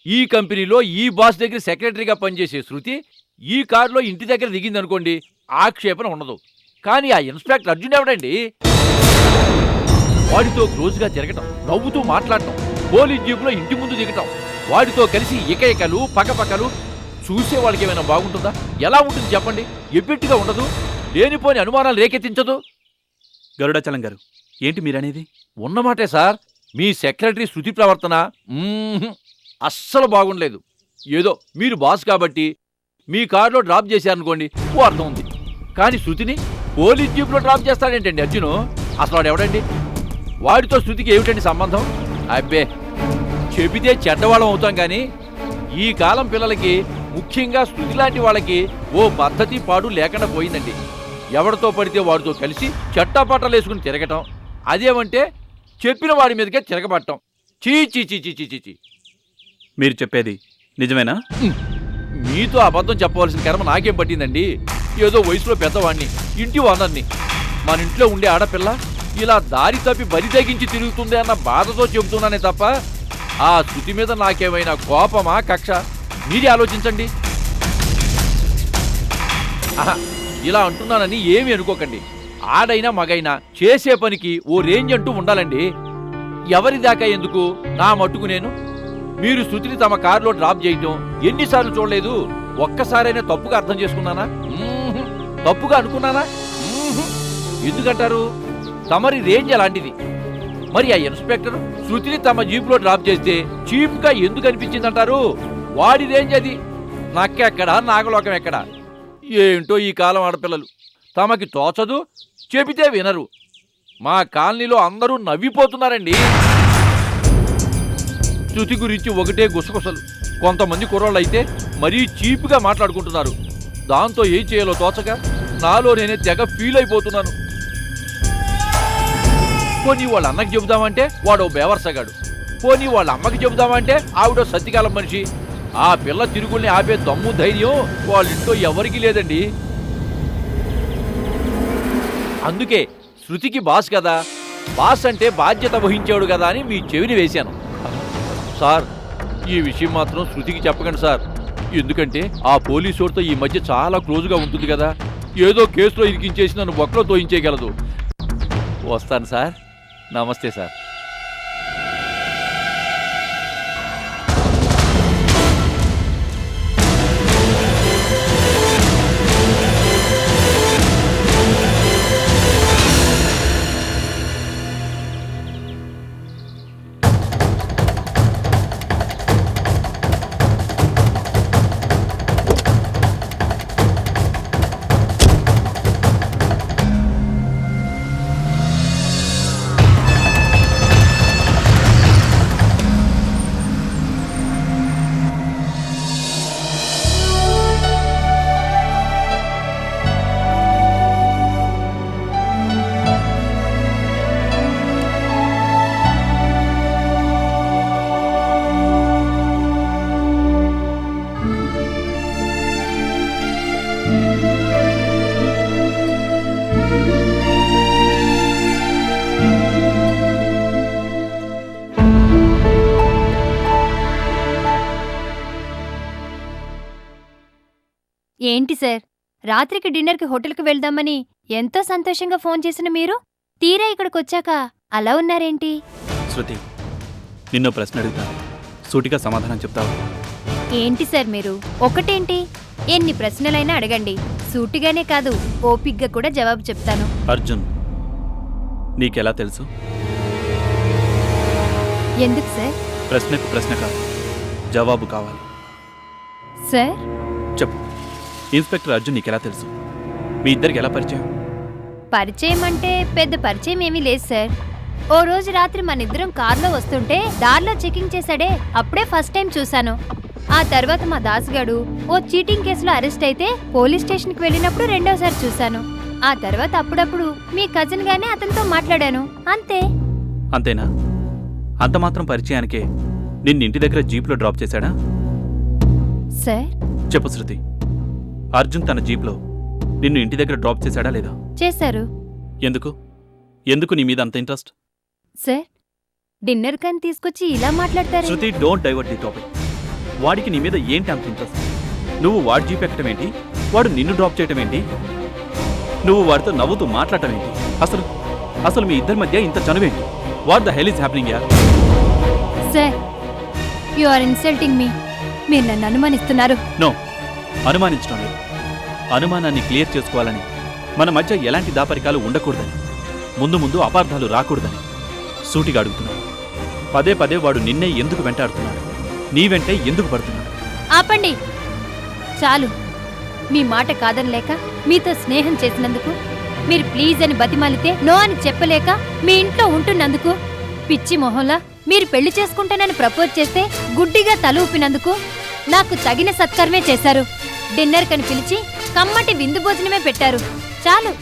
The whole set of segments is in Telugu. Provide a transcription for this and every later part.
ఈ కంపెనీలో ఈ బాస్ దగ్గర సెక్రటరీగా పనిచేసే శృతి ఈ కారులో ఇంటి దగ్గర దిగిందనుకోండి, ఆక్షేపణ ఉండదు. కానీ ఆ ఇన్స్పెక్టర్ అర్జున్ ఎవడండి? వాడితో క్లోజ్గా తిరగటం, నవ్వుతూ మాట్లాడటం, పోలీస్ జీపులో ఇంటి ముందు దిగటం, వాడితో కలిసి ఇకలు పక్కపక్కలు చూసే వాళ్ళకి ఏమైనా బాగుంటుందా? ఎలా ఉంటుంది చెప్పండి? ఎబ్బెట్టుగా ఉండదు, లేనిపోని అనుమానాలు రేకెత్తించదు. గరుడాచలం గారు, ఏంటి మీరనేది? ఉన్నమాటే సార్, మీ సెక్రటరీ శృతి ప్రవర్తన అస్సలు బాగుండలేదు. ఏదో మీరు బాస్ కాబట్టి మీ కారులో డ్రాప్ చేశారనుకోండి, ఓ అర్థం ఉంది. కానీ శృతిని పోలీస్ జీప్లో డ్రాప్ చేస్తాడేంటండి అర్జును? అసలు వాడు ఎవడండి? వాడితో శృతికి ఏమిటండి సంబంధం? అబ్బే, చెబితే చెడ్డవాళ్ళం అవుతాం కానీ ఈ కాలం పిల్లలకి, ముఖ్యంగా శృతి లాంటి వాళ్ళకి ఓ పద్ధతి పాడు లేకుండా పోయిందండి. ఎవరితో పడితే వాడితో కలిసి చట్టాపట్టాలు వేసుకుని తిరగటం, అదేమంటే చెప్పిన వాడి మీదకే తిరగబట్టం. చీ చీ చీ చీ చీ చీ. మీరు చెప్పేది నిజమేనా? మీతో అబద్ధం చెప్పవలసిన కర్మ నాకేం పట్టిందండి? ఏదో వయసులో పెద్దవాడిని, ఇంటి ఓనర్ని. మన ఇంట్లో ఉండే ఆడపిల్ల ఇలా దారి తప్పి బరి తెగించి తిరుగుతుంది అన్న బాధతో చెబుతున్నానే తప్ప ఆ శృతి మీద నాకేమైనా కోపమా, కక్ష? మీరే ఆలోచించండి. ఆహా, ఇలా అంటున్నానని ఏమీ అనుకోకండి. ఆడైనా మగైనా చేసే పనికి ఓ రేంజ్ అంటూ ఉండాలండి. ఎవరి దాకా ఎందుకు, నా మట్టుకు నేను. మీరు శృతిని తమ కారులో డ్రాప్ చేయటం ఎన్నిసార్లు చూడలేదు? ఒక్కసారైనా తప్పుగా అర్థం చేసుకున్నానా? తప్పుగా అనుకున్నానా? ఎందుకంటారు? తమరి రేంజ్ అలాంటిది. మరి ఆ ఇన్స్పెక్టర్ శృతిని తమ జీపులో డ్రాప్ చేస్తే చీప్గా ఎందుకు అనిపించిందంటారు? వాడి రేంజ్ అది. నక్కెక్కడా, నాగలోకం ఎక్కడా? ఏంటో ఈ కాలం ఆడపిల్లలు, తమకి తోచదు, చెబితే వినరు. మా కాలనీలో అందరూ నవ్విపోతున్నారండి. శృతి గురించి ఒకటే గుసగుసలు. కొంతమంది కుర్రోళ్ళు అయితే మరీ చీప్గా మాట్లాడుకుంటున్నారు. దాంతో ఏం చేయాలో తోచక నాలో నేనే తెగ ఫీల్ అయిపోతున్నాను. పోనీ వాళ్ళ అన్నకి చెబుదామంటే వాడో బేవర్సగాడు. పోనీ వాళ్ళ అమ్మకి చెబుదామంటే ఆవిడో సత్యకాలం మనిషి. ఆ పిల్ల తిరుగుల్ని ఆపే దమ్ము ధైర్యం వాళ్ళింట్లో ఎవరికీ లేదండి. అందుకే శృతికి బాస్ కదా, బాస్ అంటే బాధ్యత వహించాడు కదా అని మీ చెవిని వేశాను. సార్, ఈ విషయం మాత్రం శృతికి చెప్పకండి సార్. ఎందుకంటే ఆ పోలీసోడితో ఈ మధ్య చాలా క్లోజ్గా ఉంటుంది కదా. ఏదో కేసులో ఇరికించేసి నన్ను బొక్కలో తోయించేయగలదు. వస్తాను సార్. నమస్తే సార్. ఏంటి సార్, రాత్రికి డిన్నర్కి హోటల్కి వెళ్దామని ఎంతో సంతోషంగా ఫోన్ చేసిన మీరు తీరా ఇక్కడికొచ్చాక అలా ఉన్నారేంటి? శృతి, నిన్నో ప్రశ్న అడుగుతాను, సూటిగా సమాధానం చెప్తావా? ఏంటి సార్ మీరు, ఒకటేంటి ఎన్ని ప్రశ్నలైనా అడగండి, సూటిగానే కాదు ఓపిగ్గా కూడా జవాబు చెప్తాను. అర్జున్ నీకెలా తెలుసు? ఎందుకు సార్? ప్రశ్నకు ప్రశ్న కాదు, జవాబు కావాలి. సార్ చెప్పు, ఇన్స్పెక్టర్ అర్జున్ నీకెలా తెలుసు? మీ ఇద్దరికి ఎలా పరిచయం? పరిచయం అంటే పెద్ద పరిచయం ఏమీ లేదు సార్. ఓ రోజు రాత్రి మనిద్దరం కారులో వస్తుంటే దారిలో చెకింగ్ చేశాడే, అప్పుడే ఫస్ట్ టైం చూశాను. ఆ తర్వాత మా దాసుగాడు ఓ చీటింగ్ కేసులో అరెస్ట్ అయితే పోలీస్ స్టేషన్కి వెళ్ళినప్పుడు రెండోసారి చూశాను. ఆ తర్వాత అప్పుడప్పుడు మీ కజిన్ గానే అతనితో మాట్లాడాను, అంతే. అంతేనా? అంత మాత్రం పరిచయానికే నిన్ను ఇంటి దగ్గర జీప్లో డ్రాప్ చేశాడా? సార్ చెప్పు శృతి, అర్జున్ తన జీప్లో నిన్ను ఇంటి దగ్గర డ్రాప్ చేశాడా లేదా? చేశారు. ఎందుకు? ఎందుకు నీ మీద అంత ఇంట్రెస్ట్? సార్, డిన్నర్ కని తీసుకొచ్చి ఇలా మాట్లాడతారు. శృతి, డోంట్ డైవర్ట్ ది టాపిక్. వాడికి నీ మీద ఏంటి అంత ఇంట్రెస్ట్? నువ్వు వాడి జీప్ ఎక్కటం ఏంటి? వాడు నిన్ను డ్రాప్ చేయటం ఏంటి? నువ్వు వాడితో నవ్వుతూ మాట్లాడటం ఏంటి? అసలు అసలు మీ ఇద్దరి మధ్య ఇంత చనువేంటి? What the hell is happening ya? Sir, you are insulting me. మీరు నన్ను అనుమానిస్తున్నారు. నో, అనుమానించడం లేదు. అనుమానాన్ని క్లియర్ చేసుకోవాలని, మన మధ్య ఎలాంటి దాపరికాలు ఉండకూడదని, ముందు ముందు అపార్థాలు రాకూడదని సూటిగా అడుగుతున్నాను. పదే పదే వాడు నిన్నే ఎందుకు వెంటాడుతున్నాడు? నీ వెంటే ఎందుకు పడుతున్నాడు? ఆపండి, చాలు. మీ మాట కాదనలేక, మీతో స్నేహం చేసినందుకు, మీరు ప్లీజ్ అని బతిమాలితే నో అని చెప్పలేక, మీ ఇంట్లో ఉంటున్నందుకు, పిచ్చి మొహంలా మీరు పెళ్లి చేసుకుంటానని ప్రపోజ్ చేస్తే గుడ్డిగా తల ఊపినందుకు నాకు తగిన సత్కర్మే చేశారు. డిన్నర్ కని పిలిచి కమ్మటి విందు భోజనమే పెట్టారు. చాలు,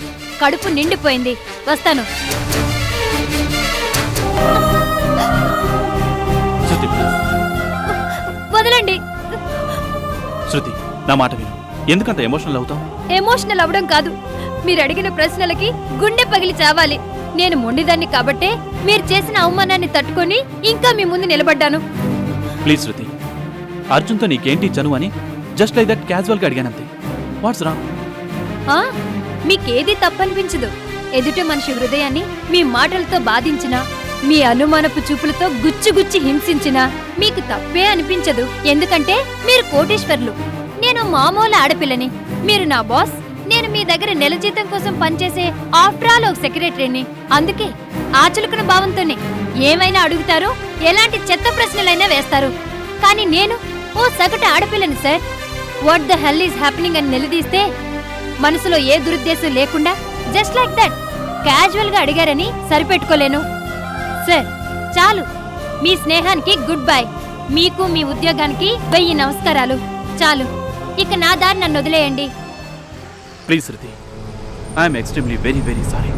కడుపు నిండిపోయింది. వస్తాను. శృతి, ప్లీజ్. వదలండి. శృతి, నా మాట విను. ఎందుకంత ఎమోషనల్ అవుతావు? ఎమోషనల్ అవడం కాదు, మీరు అడిగిన ప్రశ్నలకి గుండె పగిలి చావాలి. నేను మొండిదాన్ని కాబట్టే మీరు చేసిన అవమానాన్ని తట్టుకొని ఇంకా మీ ముందు నిలబడ్డాను. ప్లీజ్ శృతి, అర్జున్తో నీకేంటి చనువు అని జస్ట్ లైక్ దట్ క్యాజువల్గా అడిగానంతే. What's wrong? మీకేదీ తప్పనిపించదు. ఎదుటి మనిషి హృదయాన్ని మీ మాటలతో బాధించినా, మీ అనుమానపు చూపులతో గుచ్చి హింసించినా మీకు తప్పే అనిపించదు. ఎందుకంటే మీరు కోటీశ్వర్లు, నేను మామూలు ఆడపిల్లని. మీరు నా బాస్, నేను మీ దగ్గర నెల జీతం కోసం పనిచేసే ఆఫ్టర్ ఆల్ ఒక సెక్రటరీని. అందుకే ఆచులుకున్న భావంతోనే ఏమైనా అడుగుతారు, ఎలాంటి చెత్త ప్రశ్నలైనా వేస్తారు. కానీ నేను ఓ సగటు ఆడపిల్లని sir. What the hell is happening అని నిలదీస్తే మనసులో ఏ దురుద్దేశం లేకుండా జస్ట్ లైక్ దట్ క్యాజువల్ గా అడిగారని సరిపెట్టుకోలేను. సార్, చాలు. మీ స్నేహానికి గుడ్ బై. మీకు మీ ఉద్యోగానికి 1000 నమస్కారాలు. చాలు, ఇక నా దారి నన్ను వదిలేయండి. Please Shruti, I'm extremely very very sorry.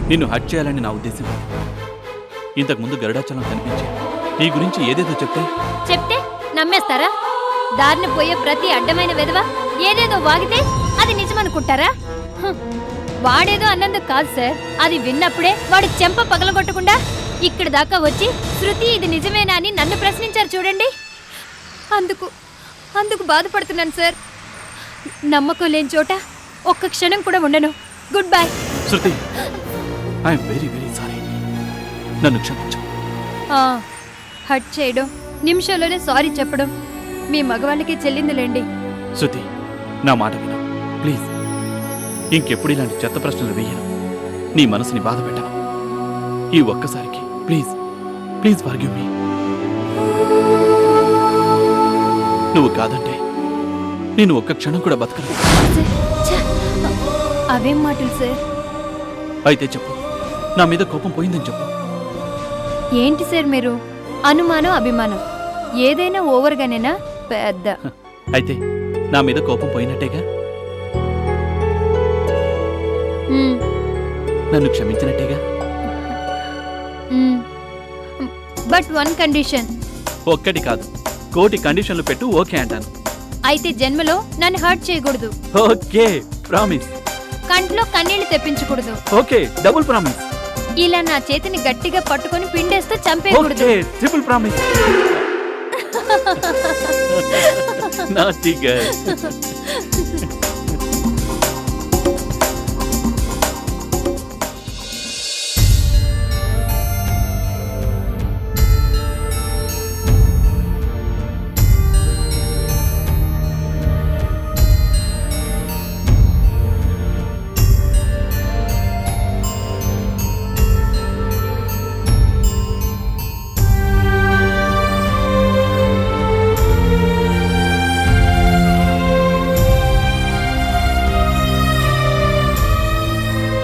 నిన్ను హర్ట్ చేయాలని నా ఉద్దేశం. ఇంతకుముందు గరుడాచలం కనిపించి నీ గురించి ఏదేదో చెప్తే నమ్మేస్తారా? దారిని పోయే ప్రతి అడ్డమైన వెధవ ఏదేదో వాగితే అది నిజమనుకుంటారా? వాడేదో అన్నందుకు కాదు సార్, అది విన్నప్పుడే వాడు చెంప పగలగొట్టకుండా ఇక్కడ దాకా వచ్చి శృతి ఇది నిజమేనా అని నన్ను ప్రశ్నించారు చూడండి. అందుకు బాధపడుతున్నాను సార్. నమ్మకం లేని చోట ఒక్క క్షణం కూడా ఉండను. Good bye. Shruti, I'm very very sorry. నన్ను క్షమించు. హట్ చేయడం, నిమిషంలోనే సారీ చెప్పడం మీ మగవాళ్ళకి చెల్లిందిలేండి. శృతి, నా మాట విను ప్లీజ్. ఇంకెప్పుడు ఇలాంటి చెత్త ప్రశ్నలు వేయను. నీ మనసుని బాధ పెట్టను. ఈ ఒక్కసారికి ప్లీజ్ ప్లీజ్ ఫర్గివ్ మీ. నువ్వు కాదంటే నేను ఒక్క క్షణం కూడా బతకను. అవేం మాటలు సార్? అయితే చెప్పు, నా మీద కోపం పోయిందని చెప్పు. ఏంటి సార్ మీరు? అనుమానం, అభిమానం ఏదైనా ఓవర్గానేనా? పెద్ద అయితే నా మీద కోపం పోయినట్టేగా? నన్ను క్షమించినట్టేగా? But one condition. ఒక్కటి కాదు, 1,000,000 కండిషన్లు పెట్టు, ఓకే అంటాను. అయితే జన్మలో నన్ను హర్ట్ చేయకూడదు. Okay, promise. కంట్లో కన్నీళ్లు తెప్పించకూడదు. Okay, double promise. ఇలా నా చేతిని గట్టిగా పట్టుకొని పిండేస్తూ చంపేయకూడదు. Okay, triple promise. Naughty girl.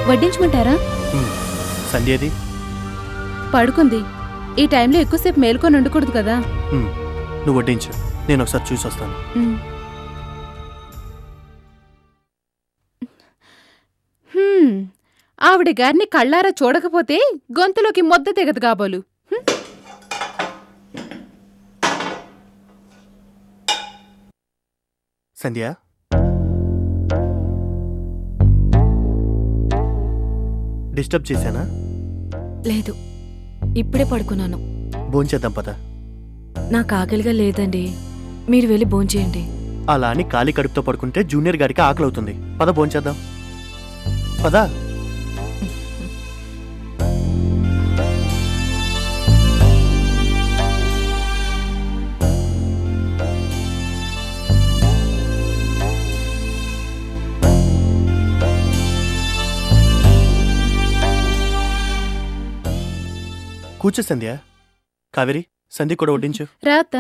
వడ్డించమంటారా? సంధ్యది పడుకుంది. ఈ టైంలో ఎక్కువసేపు మేలుకొని ఉండకూడదు కదా. నువ్వు వడ్డించు, నేను ఒకసారి చూసి వస్తాను. ఆవిడ గారిని కళ్ళారా చూడకపోతే గొంతులోకి మొద్ద తెగదు కాబోలు. సంధ్య, డిస్టర్బ్ చేశానా? లేదు, ఇప్పుడే పడుకున్నాను. భోంచేద్దాం పద. నాకు ఆకలిగా లేదండి. మీరు వెళ్ళి భోంచేయండి. అలా అని ఖాళీ కడుపుతో పడుకుంటే జూనియర్ గారికి ఆకలి అవుతుంది. పద భోంచేద్దాం. పదా. కూర్చో సంధ్య. కావేరి, సంధ్య కూడా వడ్డించు. రాత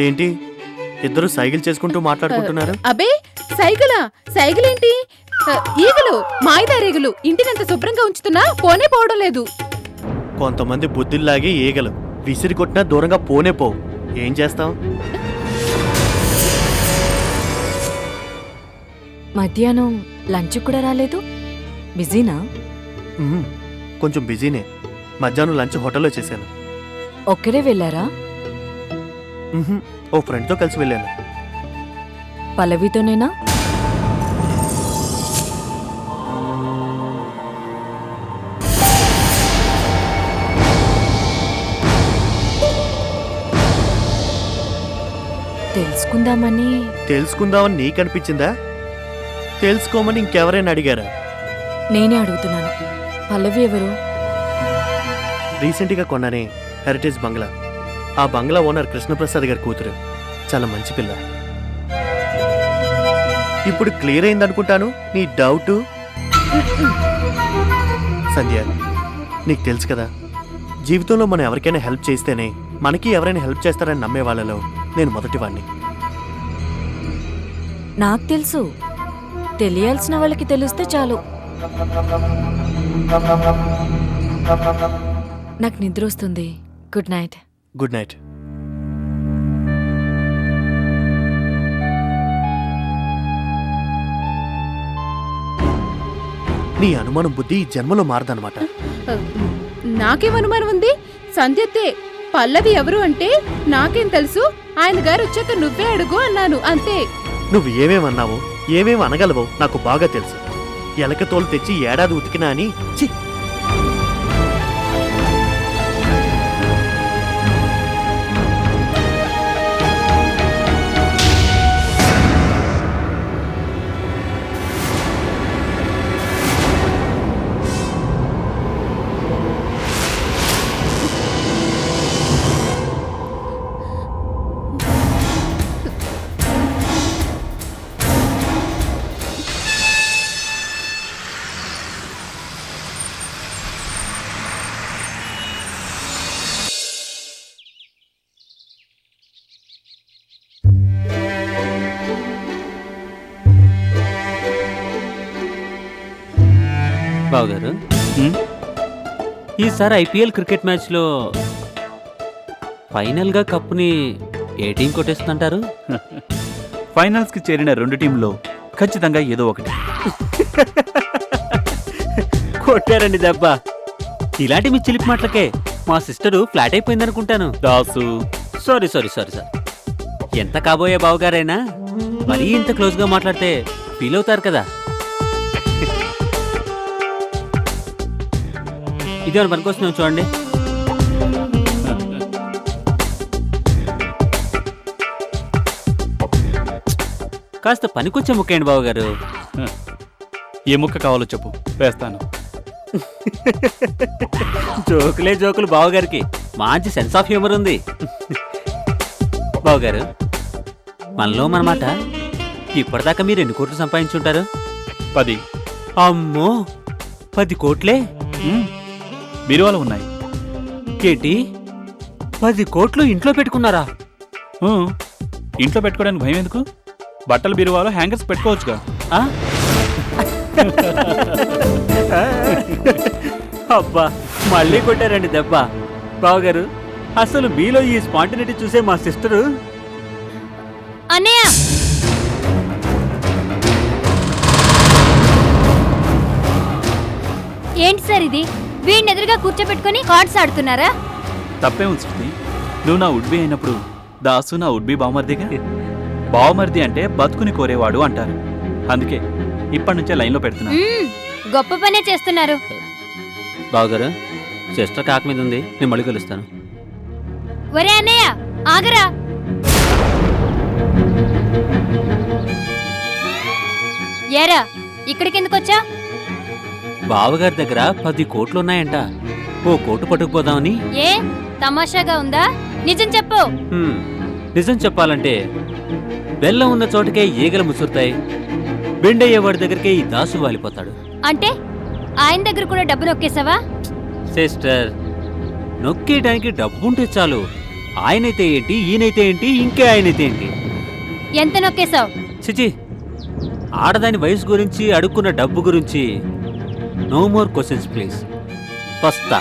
ఏంటి ఇద్దరు సైకిల్ చేసుకుంటూ మాట్లాడుకుంటున్నారు? అబే సైకిలా? సైకిలేంటి? ఈగలు, మాయిదారీగలు ఇంటినంత శుభ్రంగా ఉంచుతున్నా పోనే పోవడం లేదు. కొంతమంది బుద్ధిల్లాగే ఈగలు విసిరి కొట్టినా దూరంగా పోనే పోవు. ఏం చేస్తాం? మధ్యాహ్నం లంచ్ కూడా రాలేదు. బిజీనా? కొంచెం బిజీనే. మధ్యాహ్నం లంచ్ హోటల్లో చేశాను. ఒక్కరే వెళ్ళారా? ఓ ఫ్రెండ్తో కలిసి వెళ్ళాను. పల్లవితోనేనా? తెలుసుకుందామని నీకు అనిపించిందా? తెలుసుకోమని ఇంకెవరైనా అడిగారా? నేనే అడుగుతున్నాను. పల్లవి ఎవరు? రీసెంట్గా కొన్నానే హెరిటేజ్ బంగ్లా. ఆ బంగ్లా ఓనర్ కృష్ణప్రసాద్ గారి కూతురు. చాలా మంచి పిల్ల. ఇప్పుడు క్లియర్ అయిందనుకుంటాను నీ డౌటు. సంధ్య, నీకు తెలుసు కదా, జీవితంలో మనం ఎవరికైనా హెల్ప్ చేస్తేనే మనకి ఎవరైనా హెల్ప్ చేస్తారని నమ్మే వాళ్ళలో నేను మొదటివాణ్ణి. నాకు తెలుసు. తెలియాల్సిన వాళ్ళకి తెలిస్తే చాలు. నాకు నిద్ర వస్తుంది. Good night. Good night. నీ అనుమానం బుద్ధి ఈ జన్మలో మారదనమాట. నాకేం అనుమానం ఉంది? సంధ్యతే. పల్లవి ఎవరు అంటే నాకేం తెలుసు, ఆయన గారు వచ్చాక నువ్వే అడుగు అన్నాను, అంతే. నువ్వు ఏమేమన్నావో ఏమేమి అనగలవో నాకు బాగా తెలుసు. ఎలక తోలు తెచ్చి ఏడాది ఉతికినా అని చి. బావగారు, ఈసారి ఐపీఎల్ క్రికెట్ మ్యాచ్లో ఫైనల్గా కప్పుని ఏ టీం కొట్టేస్తుందంటారు? ఫైనల్స్కి చేరిన రెండు టీంలో ఖచ్చితంగా ఏదో ఒకటి కొట్టారండి దెబ్బ. ఇలాంటి మీ చిలిపి మాటలకే మా సిస్టరు ఫ్లాట్ అయిపోయింది అనుకుంటాను. Dasu, sorry sorry sorry sir. ఎంత కాబోయే బావగారైనా మరీ ఇంత క్లోజ్గా మాట్లాడితే ఫీల్ అవుతారు కదా. ఇదేమైనా పనికొస్తున్నాం చూడండి. కాస్త పనికొచ్చే ముక్కేయండి బావగారు. ఏ ముక్క కావాలో చెప్పు, వేస్తాను. జోకులే జోకులు బావగారికి. మంచి సెన్స్ ఆఫ్ హ్యూమర్ ఉంది. బావగారు, మనలో మనమాట ఇప్పటిదాకా మీరు ఎన్ని కోట్లు సంపాదించుంటారు? 10. అమ్మో, 10 కోట్లే? బీరువాలో ఉన్నాయి. ఏంటి 10 కోట్లు ఇంట్లో పెట్టుకున్నారా? ఉమ్, ఇంట్లో పెట్టుకోవడానికి భయం ఎందుకు? బట్టల బీరువాలో హ్యాంగర్స్ పెట్టుకోవచ్చుగా. ఆ? అబ్బా మళ్ళీ కొట్టారండి దెబ్బ. బావగారు అసలు మీలో ఈ స్పాంటినిటీ చూసే మా సిస్టరు. అన్నయ్య ఏంటి సార్ ఇది? వీడిని ఎదురుగా కూర్చోబెట్టుకుని కార్డ్స్ ఆడుతున్నారా? తప్పే ఉంది శృతి. నువ్వు నా ఉడ్బీ అయినప్పుడు దాసు నా ఉడ్బీ బావమరిదిగా. బావమరిది అంటే బతుకుని కోరేవాడు అంటారు. అందుకే ఇప్పటి నుంచే లైన్లో పెడుతున్నా. గొప్ప పనే చేస్తున్నారు. బావగారు సిస్టర్ కాక మీద ఉంది, నేను మళ్ళీ కలుస్తాను. ఒరే అన్నయ్య ఆగరా. ఏరా ఇక్కడికి ఎందుకు వచ్చా? బావగారి దగ్గర 10 కోట్లు ఉన్నాయంట. ఓ కోటు పట్టుకుపోదామని. ఏ తమాషాగా ఉందా? నిజం చెప్పు. నిజం చెప్పాలంటే బెల్లం ఉన్న చోటకే ఈగలు ముసురుతాయి, బెండయ్యేవాడి దగ్గరికే ఈ దాసు వాలిపోతాడు. అంటే ఆయన దగ్గర కూడా డబ్బు నొక్కేసావా? సిస్టర్, నొక్కేయడానికి డబ్బుంటే చాలు. ఆయనైతే ఏంటి, ఈయనైతే ఏంటి, ఇంకే ఆయనైతే ఏంటి. ఎంత నొక్కేశావు? చిచి, ఆడదాని వయసు గురించి, అడుక్కున్న డబ్బు గురించి నో మోర్ క్వశ్చన్స్ ప్లీజ్. వస్తా.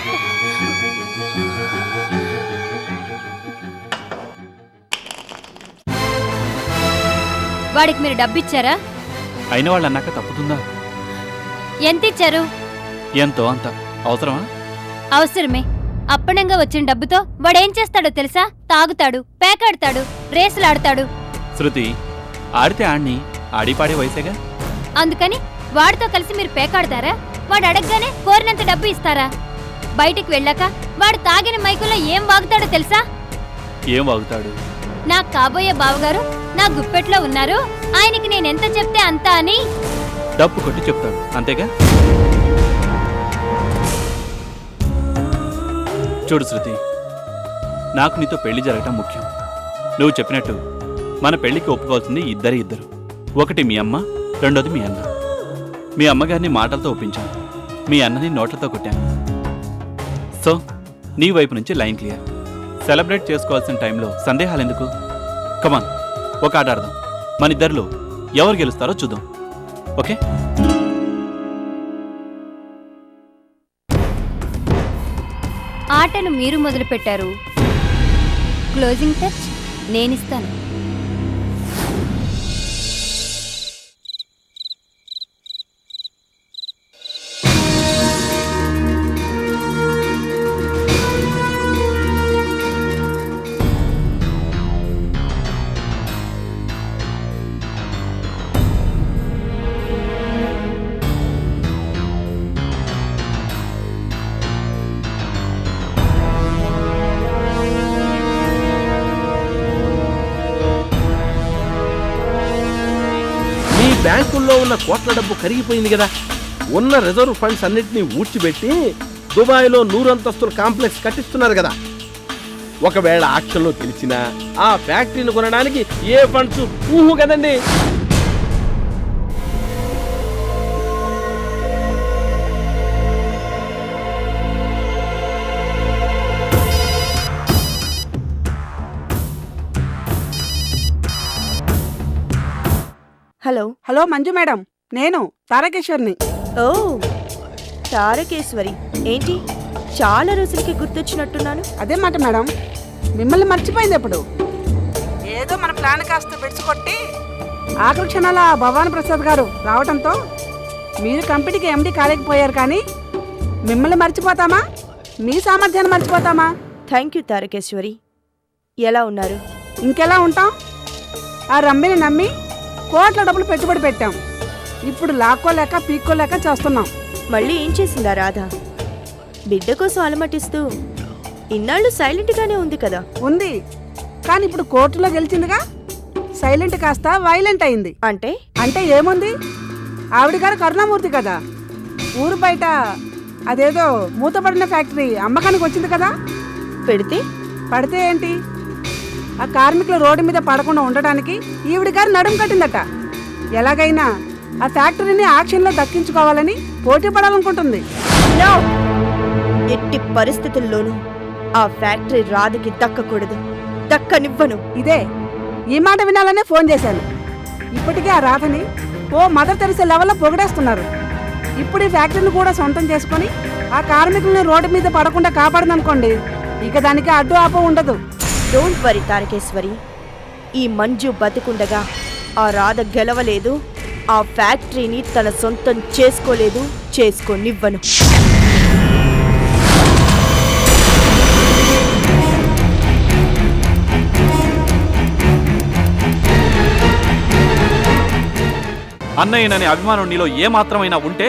వాడికి మీరు డబ్బు ఇచ్చారా? అయిన వాళ్ళు అన్నాక తప్పుతుందా? ఎంత ఇచ్చారు? ఎంతో అంత. అవసరమా? అవసరమే. అప్పనంగా వచ్చిన డబ్బుతో వాడేం చేస్తాడో తెలుసా? తాగుతాడు, పేకాడతాడు, రేసులాడతాడు. శృతి, ఆడితే ఆడిని ఆడిపాడే వయసేగా. అందుకని వాడితో కలిసి మీరు పేకాడతారా? వాడు అడగగానే కోరినంత డబ్బు ఇస్తారా? బయటికి వెళ్ళాక వాడు తాగిన మైకుల్లో ఏం వాగుతాడో తెలుసా? ఏం వాగుతాడు? నా కాబోయే బావగారు నా గుప్పెట్లో ఉన్నారు, ఆయనకి నేనెంత చెప్తే అంత అని డప్పు కొట్టి చెప్తాడు, అంతేగా? చూడు శృతి, నాకు నీతో పెళ్లి జరగటం ముఖ్యం. నువ్వు చెప్పినట్టు మన పెళ్లికి ఒప్పుకోవాల్సింది ఇద్దరు. ఒకటి మీ అమ్మ, రెండోది మీ అన్న. మీ అమ్మగారిని మాటలతో ఒప్పించాను, మీ అన్నని నోట్లతో కొట్టాను. సో నీ వైపు నుంచి లైన్ క్లియర్. సెలబ్రేట్ చేసుకోవాల్సిన టైంలో సందేహాలు ఎందుకు? కమాన్, ఒక ఆట ఆడదాం. మన ఇద్దరిలో ఎవరు గెలుస్తారో చూద్దాం. ఓకే? ఆటను మీరు మొదలు పెట్టారు, క్లోజింగ్ టచ్ నేనిస్తాను. బ్యాంకుల్లో ఉన్న కోట్ల డబ్బు కరిగిపోయింది కదా. ఉన్న రిజర్వ్ ఫండ్స్ అన్నిటినీ ఊడ్చిపెట్టి దుబాయ్లో 100 అంతస్తుల కాంప్లెక్స్ కట్టిస్తున్నారు కదా. ఒకవేళ ఆక్షన్లో గెలిచినా ఆ ఫ్యాక్టరీని కొనడానికి ఏ ఫండ్స్ ఊహు కదండి. హలో హలో మంజు మేడం, నేను తారకేశ్వరిని. ఓ తారకేశ్వరి, ఏంటి చాలా రోజులకి గుర్తొచ్చినట్టున్నాను? అదే మాట మేడం, మిమ్మల్ని మర్చిపోయింది ఎప్పుడు. ఏదో మన ప్లాన్ కాస్త పెట్టుకొట్టి ఆఖరి క్షణాల భవానీ ప్రసాద్ గారు రావడంతో మీరు కంపెనీకి ఎండి కాలేకపోయారు. కానీ మిమ్మల్ని మర్చిపోతామా? మీ సామర్థ్యాన్ని మర్చిపోతామా? Thank you Tarakeshwari. ఎలా ఉన్నారు? ఇంకెలా ఉంటాం? ఆ రమ్మిని నమ్మి కోట్ల డబ్బులు పెట్టుబడి పెట్టాం. ఇప్పుడు లాక్కోలేక పీక్కోలేక చేస్తున్నాం. మళ్ళీ ఏం చేసిందా రాధ? బిడ్డ కోసం అలమటిస్తూ ఇన్నాళ్ళు సైలెంట్గానే ఉంది కదా. ఉంది, కానీ ఇప్పుడు కోర్టులో గెలిచిందిగా. సైలెంట్ కాస్త వైలెంట్ అయింది. అంటే ఏముంది, ఆవిడ గారు కరుణామూర్తి కదా. ఊరు బయట అదేదో మూతపడిన ఫ్యాక్టరీ అమ్మకానికి వచ్చింది కదా. పడితే ఏంటి, ఆ కార్మికులు రోడ్డు మీద పడకుండా ఉండడానికి ఈవిడ గారు నడుం కట్టిందట. ఎలాగైనా ఆ ఫ్యాక్టరీని ఆక్షన్లో దక్కించుకోవాలని పోటీ పడాలనుకుంటుంది. No! ఎట్టి పరిస్థితుల్లోనూ ఆ ఫ్యాక్టరీ రాధకి దక్కకూడదు. దక్కనివ్వను. ఇదే ఈ మాట వినాలనే ఫోన్ చేశాను. ఇప్పటికే ఆ రాధని ఓ మదర్ తెరిసే లెవెల్లో పొగిడేస్తున్నారు. ఇప్పుడు ఈ ఫ్యాక్టరీని కూడా సొంతం చేసుకొని ఆ కార్మికుల్ని రోడ్డు మీద పడకుండా కాపాడదనుకోండి, ఇక దానికి అడ్డు ఆప ఉండదు. Don't worry Tarakeshwari. ఈ మంజు బతికుండగా ఆ రాధ గెలవలేదు, ఆ ఫ్యాక్టరీని తన సొంతం చేసుకోలేదు, చేసుకోనివ్వను. అన్నయ్యననే అభిమానం నీలో ఏమాత్రమైనా ఉంటే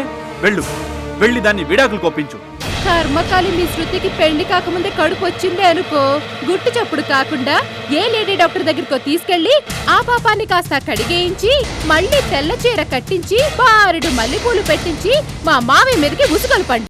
వెళ్ళి దాన్ని విడాకులు కొప్పించు. కర్మకాలి మీ శృతికి పెళ్లి కాకముందే కడుపు వచ్చిందే అనుకో, గుట్టు చప్పుడు కాకుండా ఏ లేడీ డాక్టర్ దగ్గరకో తీసుకెళ్లి ఆ పాపాన్ని కాస్త కడిగేయించి మళ్ళీ తెల్ల చీర కట్టించి బారెడు మల్లెపూలు పెట్టించి మా మావి మీదకి ఉసుకలు పండి